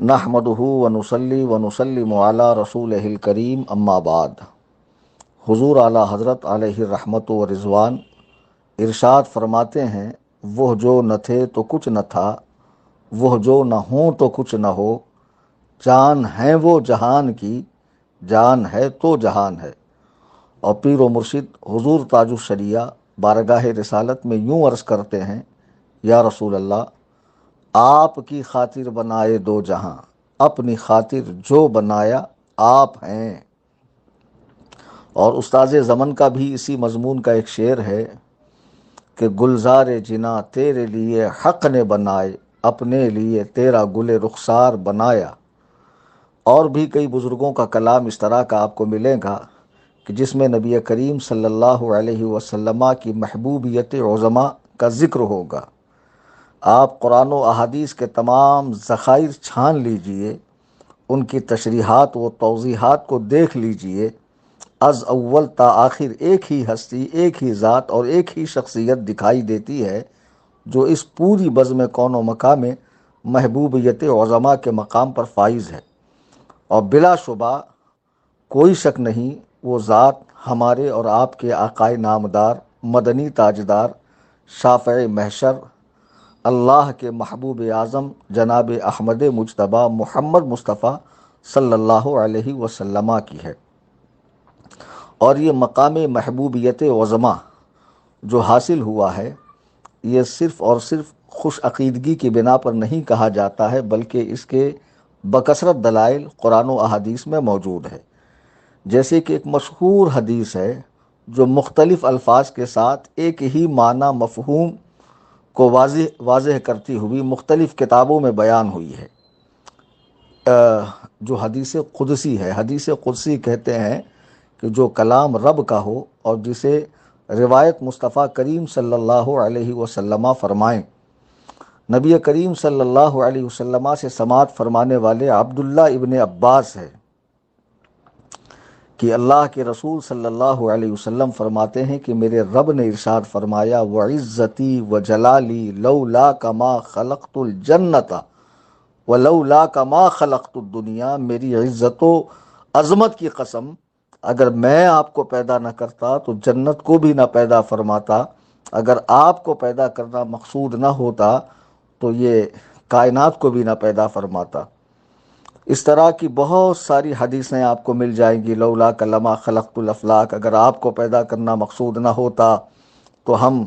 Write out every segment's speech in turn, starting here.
نحمدہ ونصلی ونسلم علی رسولہ الکریم اما بعد۔ حضور اعلیٰ حضرت علیہ الرحمت و رضوان ارشاد فرماتے ہیں، وہ جو نہ تھے تو کچھ نہ تھا، وہ جو نہ ہوں تو کچھ نہ ہو، جان ہے وہ جہان کی، جان ہے تو جہان ہے۔ اور پیر و مرشد حضور تاج الشریعہ بارگاہ رسالت میں یوں عرض کرتے ہیں، یا رسول اللہ، آپ کی خاطر بنائے دو جہاں، اپنی خاطر جو بنایا آپ ہیں۔ اور استاذ زمن کا بھی اسی مضمون کا ایک شعر ہے کہ گلزار جنا تیرے لیے حق نے بنائے، اپنے لیے تیرا گل رخسار بنایا۔ اور بھی کئی بزرگوں کا کلام اس طرح کا آپ کو ملے گا کہ جس میں نبی کریم صلی اللہ علیہ وسلم کی محبوبیت عظما کا ذکر ہوگا۔ آپ قرآن و احادیث کے تمام ذخائر چھان لیجئے، ان کی تشریحات و توضیحات کو دیکھ لیجئے، از اول تا آخر ایک ہی ہستی، ایک ہی ذات اور ایک ہی شخصیت دکھائی دیتی ہے جو اس پوری بزم کون و مکان میں محبوبیت عظما کے مقام پر فائز ہے۔ اور بلا شبہ کوئی شک نہیں، وہ ذات ہمارے اور آپ کے آقائے نامدار، مدنی تاجدار، شافع محشر، اللہ کے محبوب اعظم جناب احمد مجتبیٰ محمد مصطفیٰ صلی اللہ علیہ وسلم کی ہے۔ اور یہ مقام محبوبیت عظما جو حاصل ہوا ہے، یہ صرف اور صرف خوش عقیدگی کی بنا پر نہیں کہا جاتا ہے، بلکہ اس کے بکثرت دلائل قرآن و احادیث میں موجود ہے۔ جیسے کہ ایک مشہور حدیث ہے جو مختلف الفاظ کے ساتھ ایک ہی معنی مفہوم کو واضح کرتی ہوئی مختلف کتابوں میں بیان ہوئی ہے، جو حدیث قدسی ہے۔ حدیث قدسی کہتے ہیں کہ جو کلام رب کا ہو اور جسے روایت مصطفیٰ کریم صلی اللہ علیہ وسلم فرمائیں۔ نبی کریم صلی اللہ علیہ وسلم سے سماعت فرمانے والے عبداللہ ابن عباس ہے کہ اللہ کے رسول صلی اللہ علیہ وسلم فرماتے ہیں کہ میرے رب نے ارشاد فرمایا، وعزتی وجلالی لولاک ما خلقت الجنت ولولاک ما خلقت الدنیا۔ میری عزت و عظمت کی قسم، اگر میں آپ کو پیدا نہ کرتا تو جنت کو بھی نہ پیدا فرماتا، اگر آپ کو پیدا کرنا مقصود نہ ہوتا تو یہ کائنات کو بھی نہ پیدا فرماتا۔ اس طرح کی بہت ساری حدیثیں آپ کو مل جائیں گی، لولا لما خلقت الافلاک، اگر آپ کو پیدا کرنا مقصود نہ ہوتا تو ہم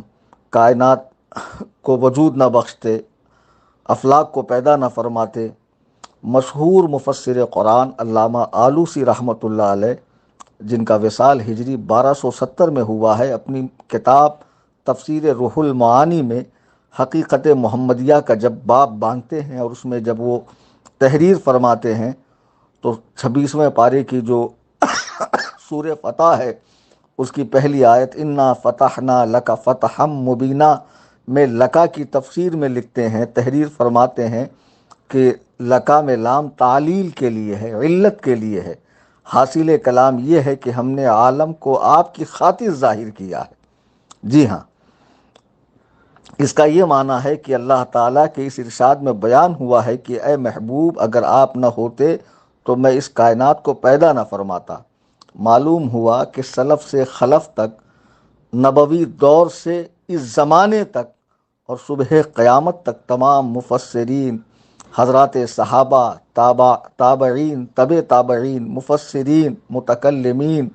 کائنات کو وجود نہ بخشتے، افلاک کو پیدا نہ فرماتے۔ مشہور مفسر قرآن علامہ آلوسی رحمۃ اللہ علیہ، جن کا وصال ہجری 1270 میں ہوا ہے، اپنی کتاب تفسیر روح المعانی میں حقیقت محمدیہ کا جب باب باندھتے ہیں اور اس میں جب وہ تحریر فرماتے ہیں تو 26ویں پارے کی جو سورہ فتح ہے اس کی پہلی آیت انا فتحنا لک فتحا مبینہ میں لکا کی تفسیر میں لکھتے ہیں، تحریر فرماتے ہیں کہ لکا میں لام تعلیل کے لیے ہے، علت کے لیے ہے۔ حاصل کلام یہ ہے کہ ہم نے عالم کو آپ کی خاطر ظاہر کیا ہے۔ جی ہاں، اس کا یہ معنی ہے کہ اللہ تعالیٰ کے اس ارشاد میں بیان ہوا ہے کہ اے محبوب، اگر آپ نہ ہوتے تو میں اس کائنات کو پیدا نہ فرماتا۔ معلوم ہوا کہ سلف سے خلف تک، نبوی دور سے اس زمانے تک اور صبح قیامت تک تمام مفسرین، حضرات صحابہ، تابعین، تابعین، مفسرین، متکلمین،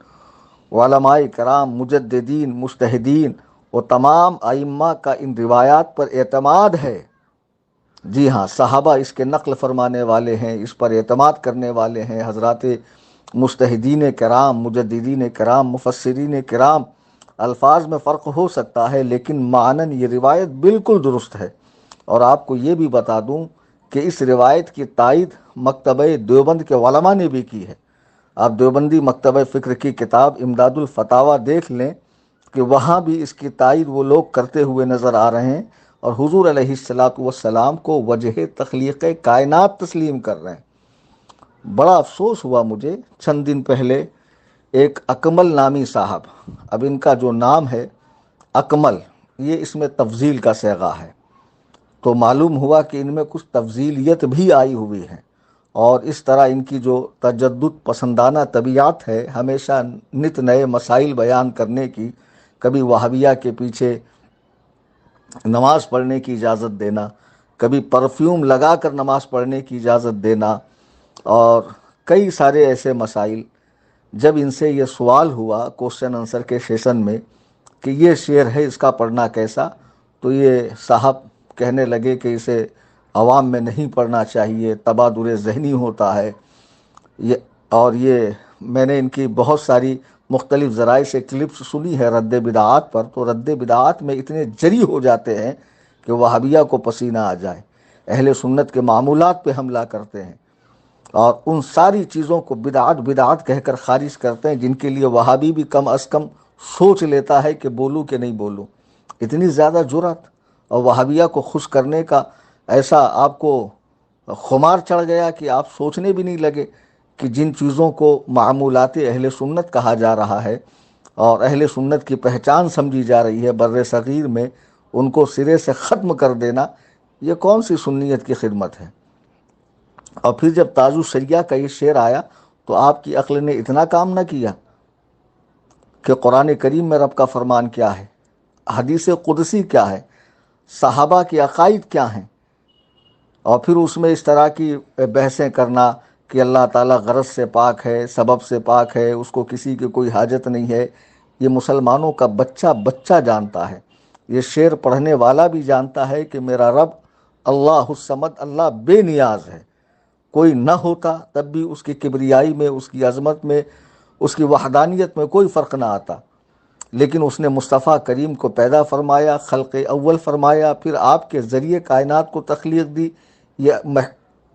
علماء کرام، مجددین، مجتہدین و تمام ائمہ کا ان روایات پر اعتماد ہے۔ جی ہاں، صحابہ اس کے نقل فرمانے والے ہیں، اس پر اعتماد کرنے والے ہیں، حضرات مجتہدین کرام، مجددین کرام، مفسرین کرام۔ الفاظ میں فرق ہو سکتا ہے لیکن معنن یہ روایت بالکل درست ہے۔ اور آپ کو یہ بھی بتا دوں کہ اس روایت کی تائید مکتبہ دیوبند کے علماء نے بھی کی ہے۔ آپ دیوبندی مکتبہ فکر کی کتاب امداد الفتاویٰ دیکھ لیں کہ وہاں بھی اس کی تائید وہ لوگ کرتے ہوئے نظر آ رہے ہیں اور حضور علیہ الصلاۃ والسلام کو وجہ تخلیق کائنات تسلیم کر رہے ہیں۔ بڑا افسوس ہوا مجھے، چند دن پہلے ایک اکمل نامی صاحب، اب ان کا جو نام ہے اکمل، یہ اس میں تفضیل کا صیغہ ہے، تو معلوم ہوا کہ ان میں کچھ تفضیلیت بھی آئی ہوئی ہے۔ اور اس طرح ان کی جو تجدد پسندانہ طبیعت ہے، ہمیشہ نت نئے مسائل بیان کرنے کی، کبھی وہابیہ کے پیچھے نماز پڑھنے کی اجازت دینا، کبھی پرفیوم لگا کر نماز پڑھنے کی اجازت دینا، اور کئی سارے ایسے مسائل۔ جب ان سے یہ سوال ہوا کوشچن آنسر کے سیشن میں کہ یہ شعر ہے، اس کا پڑھنا کیسا، تو یہ صاحب کہنے لگے کہ اسے عوام میں نہیں پڑھنا چاہیے، تبادر ذہنی ہوتا ہے۔ اور یہ میں نے ان کی بہت ساری مختلف ذرائع سے کلپس سنی ہے رد بدعات پر، تو رد بدعات میں اتنے جری ہو جاتے ہیں کہ وہابیہ کو پسینہ آ جائے، اہل سنت کے معمولات پہ حملہ کرتے ہیں، اور ان ساری چیزوں کو بدعات بدعات کہہ کر خارج کرتے ہیں، جن کے لیے وہابی بھی کم از کم سوچ لیتا ہے کہ بولوں کہ نہیں بولوں۔ اتنی زیادہ جرأت، اور وہابیہ کو خوش کرنے کا ایسا آپ کو خمار چڑھ گیا کہ آپ سوچنے بھی نہیں لگے کہ جن چیزوں کو معمولات اہل سنت کہا جا رہا ہے اور اہل سنت کی پہچان سمجھی جا رہی ہے بر صغیر میں، ان کو سرے سے ختم کر دینا، یہ کون سی سنیت کی خدمت ہے؟ اور پھر جب تاج الشریعہ کا یہ شعر آیا تو آپ کی عقل نے اتنا کام نہ کیا کہ قرآن کریم میں رب کا فرمان کیا ہے، حدیث قدسی کیا ہے، صحابہ کے عقائد کیا ہیں، اور پھر اس میں اس طرح کی بحثیں کرنا کہ اللہ تعالیٰ غرض سے پاک ہے، سبب سے پاک ہے، اس کو کسی کی کوئی حاجت نہیں ہے۔ یہ مسلمانوں کا بچہ بچہ جانتا ہے، یہ شعر پڑھنے والا بھی جانتا ہے کہ میرا رب اللہ الصمد، اللہ بے نیاز ہے، کوئی نہ ہوتا تب بھی اس کی کبریائی میں، اس کی عظمت میں، اس کی وحدانیت میں کوئی فرق نہ آتا، لیکن اس نے مصطفیٰ کریم کو پیدا فرمایا، خلق اول فرمایا، پھر آپ کے ذریعے کائنات کو تخلیق دی۔ یہ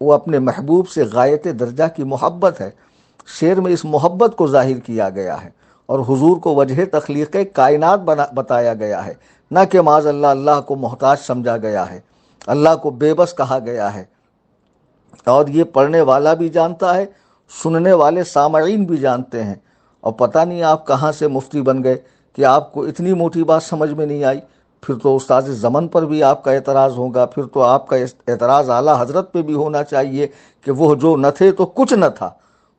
وہ اپنے محبوب سے غایت درجہ کی محبت ہے، شعر میں اس محبت کو ظاہر کیا گیا ہے، اور حضور کو وجہ تخلیق کائنات بتایا گیا ہے، نہ کہ معاذ اللہ اللہ کو محتاج سمجھا گیا ہے، اللہ کو بے بس کہا گیا ہے۔ اور یہ پڑھنے والا بھی جانتا ہے، سننے والے سامعین بھی جانتے ہیں، اور پتہ نہیں آپ کہاں سے مفتی بن گئے کہ آپ کو اتنی موٹی بات سمجھ میں نہیں آئی۔ پھر تو استاد زمن پر بھی آپ کا اعتراض ہوگا، پھر تو آپ کا اعتراض اعلیٰ حضرت پہ بھی ہونا چاہیے کہ وہ جو نہ تھے تو کچھ نہ تھا،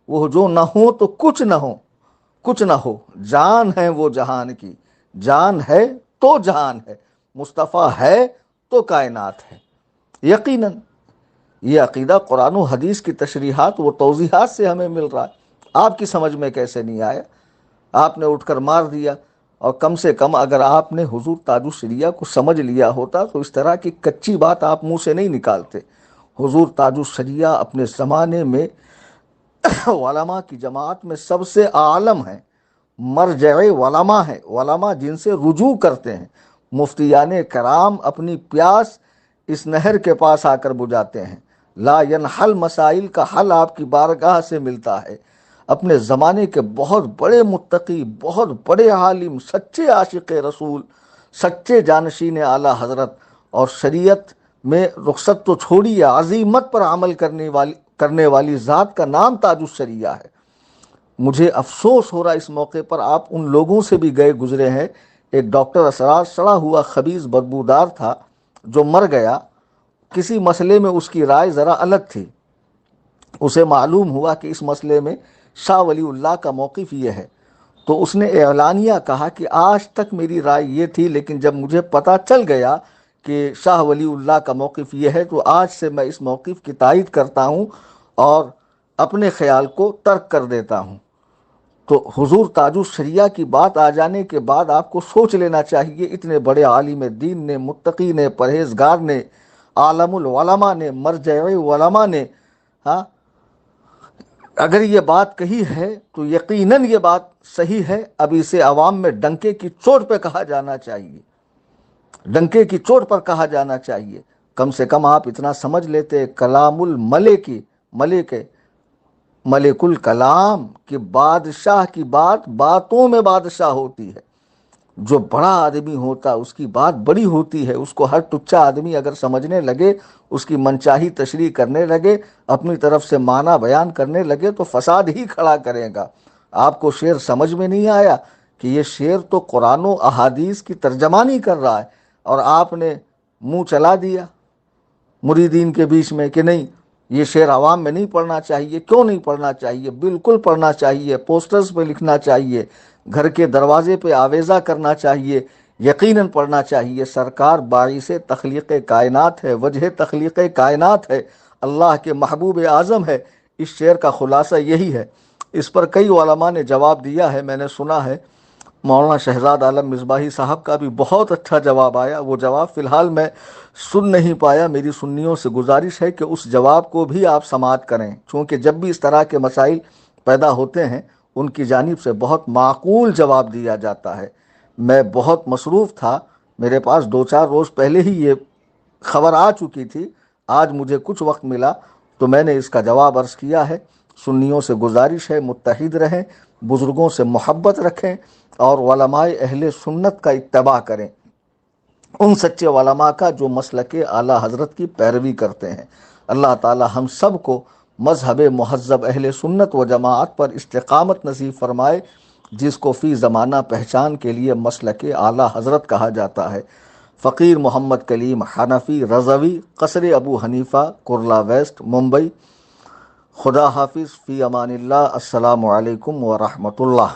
وہ جو نہ ہو تو کچھ نہ ہو، کچھ نہ ہو، جان ہے وہ جہان کی، جان ہے تو جہان ہے، مصطفیٰ ہے تو کائنات ہے۔ یقیناً یہ عقیدہ قرآن و حدیث کی تشریحات و توضیحات سے ہمیں مل رہا ہے، آپ کی سمجھ میں کیسے نہیں آیا؟ آپ نے اٹھ کر مار دیا، اور کم سے کم اگر آپ نے حضور تاج الشریعہ کو سمجھ لیا ہوتا تو اس طرح کی کچی بات آپ منہ سے نہیں نکالتے۔ حضور تاج الشریعہ اپنے زمانے میں علماء کی جماعت میں سب سے عالم ہیں، مرجع علماء ہیں، علماء جن سے رجوع کرتے ہیں۔ مفتیان کرام اپنی پیاس اس نہر کے پاس آ کر بجھاتے ہیں، لا ینحل مسائل کا حل آپ کی بارگاہ سے ملتا ہے۔ اپنے زمانے کے بہت بڑے متقی، بہت بڑے عالم، سچے عاشق رسول، سچے جانشین اعلیٰ حضرت، اور شریعت میں رخصت تو چھوڑیے، عزیمت پر عمل کرنے والی ذات کا نام تاج الشریعہ ہے۔ مجھے افسوس ہو رہا اس موقع پر، آپ ان لوگوں سے بھی گئے گزرے ہیں۔ ایک ڈاکٹر اسرار سڑا ہوا خبیث بدبودار تھا جو مر گیا، کسی مسئلے میں اس کی رائے ذرا الگ تھی، اسے معلوم ہوا کہ اس مسئلے میں شاہ ولی اللہ کا موقف یہ ہے، تو اس نے اعلانیہ کہا کہ آج تک میری رائے یہ تھی، لیکن جب مجھے پتہ چل گیا کہ شاہ ولی اللہ کا موقف یہ ہے تو آج سے میں اس موقف کی تائید کرتا ہوں اور اپنے خیال کو ترک کر دیتا ہوں۔ تو حضور تاج الشریعہ کی بات آ جانے کے بعد آپ کو سوچ لینا چاہیے، اتنے بڑے عالم دین نے، متقی نے، پرہیزگار نے، عالم العلماء نے، مرجع علماء نے، ہاں، اگر یہ بات کہی ہے تو یقیناً یہ بات صحیح ہے۔ اب اسے عوام میں ڈنکے کی چوٹ پہ کہا جانا چاہیے، ڈنکے کی چوٹ پر کہا جانا چاہیے۔ کم سے کم آپ اتنا سمجھ لیتے، کلام ملک الکلام کہ بادشاہ کی بات باتوں میں بادشاہ ہوتی ہے، جو بڑا آدمی ہوتا اس کی بات بڑی ہوتی ہے، اس کو ہر ٹچا آدمی اگر سمجھنے لگے، اس کی منچاہی تشریح کرنے لگے، اپنی طرف سے معنی بیان کرنے لگے تو فساد ہی کھڑا کرے گا۔ آپ کو شعر سمجھ میں نہیں آیا کہ یہ شعر تو قرآن و احادیث کی ترجمانی کر رہا ہے، اور آپ نے منہ چلا دیا مریدین کے بیچ میں کہ نہیں یہ شعر عوام میں نہیں پڑھنا چاہیے. کیوں نہیں پڑھنا چاہیے؟ بالکل پڑھنا چاہیے. پوسٹرز پہ لکھنا چاہیے، گھر کے دروازے پہ آویزہ کرنا چاہیے، یقیناً پڑھنا چاہیے. سرکار باعث تخلیق کائنات ہے، وجہ تخلیق کائنات ہے، اللہ کے محبوب اعظم ہے. اس شعر کا خلاصہ یہی ہے. اس پر کئی علماء نے جواب دیا ہے، میں نے سنا ہے مولانا شہزاد عالم مصباحی صاحب کا بھی بہت اچھا جواب آیا. وہ جواب فی الحال میں سن نہیں پایا. میری سنیوں سے گزارش ہے کہ اس جواب کو بھی آپ سماعت کریں، چونکہ جب بھی اس طرح کے مسائل پیدا ہوتے ہیں ان کی جانب سے بہت معقول جواب دیا جاتا ہے. میں بہت مصروف تھا، میرے پاس 2-4 روز پہلے ہی یہ خبر آ چکی تھی. آج مجھے کچھ وقت ملا تو میں نے اس کا جواب عرض کیا ہے. سنیوں سے گزارش ہے متحد رہیں، بزرگوں سے محبت رکھیں اور علماء اہل سنت کا اتباع کریں، ان سچے علماء کا جو مسلک اعلیٰ حضرت کی پیروی کرتے ہیں. اللہ تعالی ہم سب کو مذہب مہذب اہل سنت و جماعت پر استقامت نصیب فرمائے، جس کو فی زمانہ پہچان کے لیے مسلک اعلیٰ حضرت کہا جاتا ہے. فقیر محمد کلیم حنفی رضوی، قصر ابو حنیفہ، کرلا ویسٹ، ممبئی. خدا حافظ، فی امان اللہ. السلام علیکم ورحمۃ اللہ.